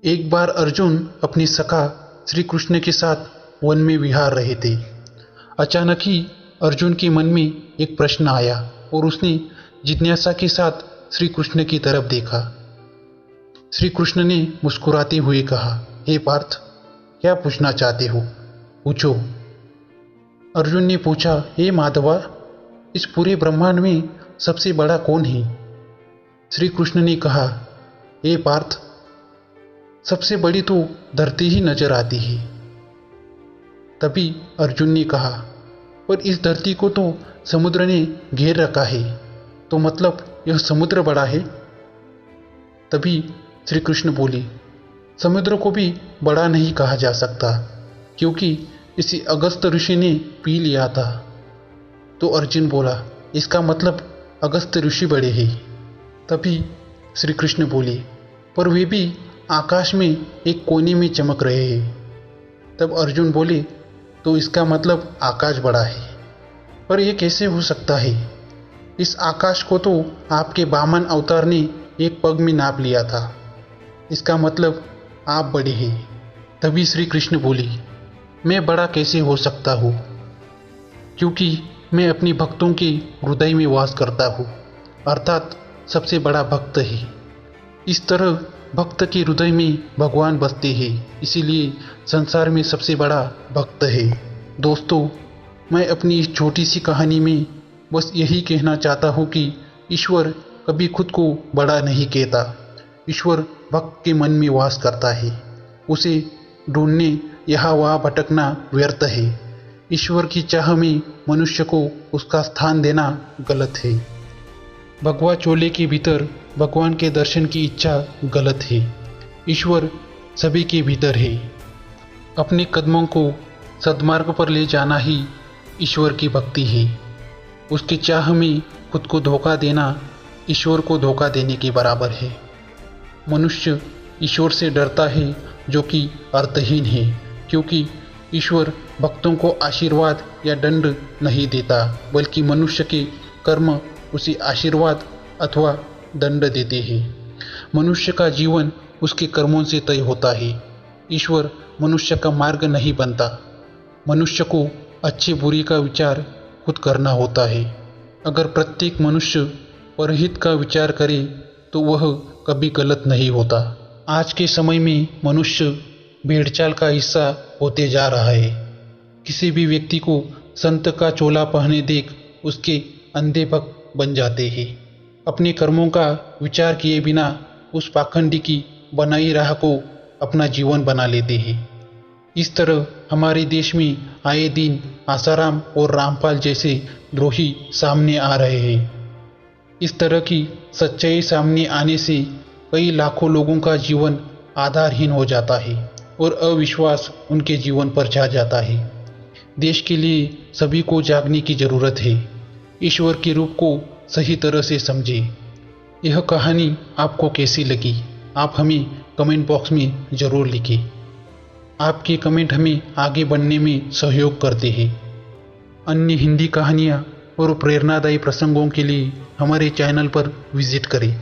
एक बार अर्जुन अपनी सखा श्री कृष्ण के साथ वन में विहार रहे थे। अचानक ही अर्जुन के मन में एक प्रश्न आया और उसने जिज्ञासा के साथ श्री कृष्ण की तरफ देखा। श्री कृष्ण ने मुस्कुराते हुए कहा, हे पार्थ, क्या पूछना चाहते हो? पूछो। अर्जुन ने पूछा, हे माधवा, इस पूरे ब्रह्मांड में सबसे बड़ा कौन है? श्री कृष्ण ने कहा, हे पार्थ, सबसे बड़ी तो धरती ही नजर आती है। तभी अर्जुन ने कहा, पर इस धरती को तो समुद्र ने घेर रखा है, तो मतलब यह समुद्र बड़ा है? तभी श्री कृष्ण बोले, समुद्र को भी बड़ा नहीं कहा जा सकता, क्योंकि इसे अगस्त ऋषि ने पी लिया था। तो अर्जुन बोला, इसका मतलब अगस्त ऋषि बड़े हैं। तभी श्री कृष्ण बोले, पर वे भी आकाश में एक कोने में चमक रहे हैं। तब अर्जुन बोले, तो इसका मतलब आकाश बड़ा है। पर यह कैसे हो सकता है? इस आकाश को तो आपके वामन अवतार ने एक पग में नाप लिया था। इसका मतलब आप बड़े हैं। तभी श्री कृष्ण बोले, मैं बड़ा कैसे हो सकता हूँ? क्योंकि मैं अपने भक्तों के हृदय में वास करता हूँ, अर्थात सबसे बड़ा भक्त है। इस तरह भक्त के हृदय में भगवान बसते हैं, इसीलिए संसार में सबसे बड़ा भक्त है। दोस्तों, मैं अपनी इस छोटी सी कहानी में बस यही कहना चाहता हूँ कि ईश्वर कभी खुद को बड़ा नहीं कहता। ईश्वर भक्त के मन में वास करता है। उसे ढूंढने यहाँ वहाँ भटकना व्यर्थ है। ईश्वर की चाह में मनुष्य को उसका स्थान देना गलत है। भगवा चोले के भीतर भगवान के दर्शन की इच्छा गलत है। ईश्वर सभी के भीतर है। अपने कदमों को सद्मार्ग पर ले जाना ही ईश्वर की भक्ति है। उसकी चाह में खुद को धोखा देना ईश्वर को धोखा देने के बराबर है। मनुष्य ईश्वर से डरता है, जो कि अर्थहीन है, क्योंकि ईश्वर भक्तों को आशीर्वाद या दंड नहीं देता, बल्कि मनुष्य के कर्म उसे आशीर्वाद अथवा दंड देते हैं। मनुष्य का जीवन उसके कर्मों से तय होता है। ईश्वर मनुष्य का मार्ग नहीं बनता। मनुष्य को अच्छे बुरी का विचार खुद करना होता है। अगर प्रत्येक मनुष्य परहित का विचार करे तो वह कभी गलत नहीं होता। आज के समय में मनुष्य भेड़चाल का हिस्सा होते जा रहा है। किसी भी व्यक्ति को संत का चोला पहने देख उसके अंधे भक्त बन जाते हैं। अपने कर्मों का विचार किए बिना उस पाखंडी की बनाई राह को अपना जीवन बना लेते हैं। इस तरह हमारे देश में आए दिन आसाराम और रामपाल जैसे द्रोही सामने आ रहे हैं। इस तरह की सच्चाई सामने आने से कई लाखों लोगों का जीवन आधारहीन हो जाता है और अविश्वास उनके जीवन पर छा जाता है। देश के लिए सभी को जागने की जरूरत है। ईश्वर के रूप को सही तरह से समझें। यह कहानी आपको कैसी लगी, आप हमें कमेंट बॉक्स में ज़रूर लिखें। आपके कमेंट हमें आगे बढ़ने में सहयोग करते हैं। अन्य हिंदी कहानियाँ और प्रेरणादायी प्रसंगों के लिए हमारे चैनल पर विजिट करें।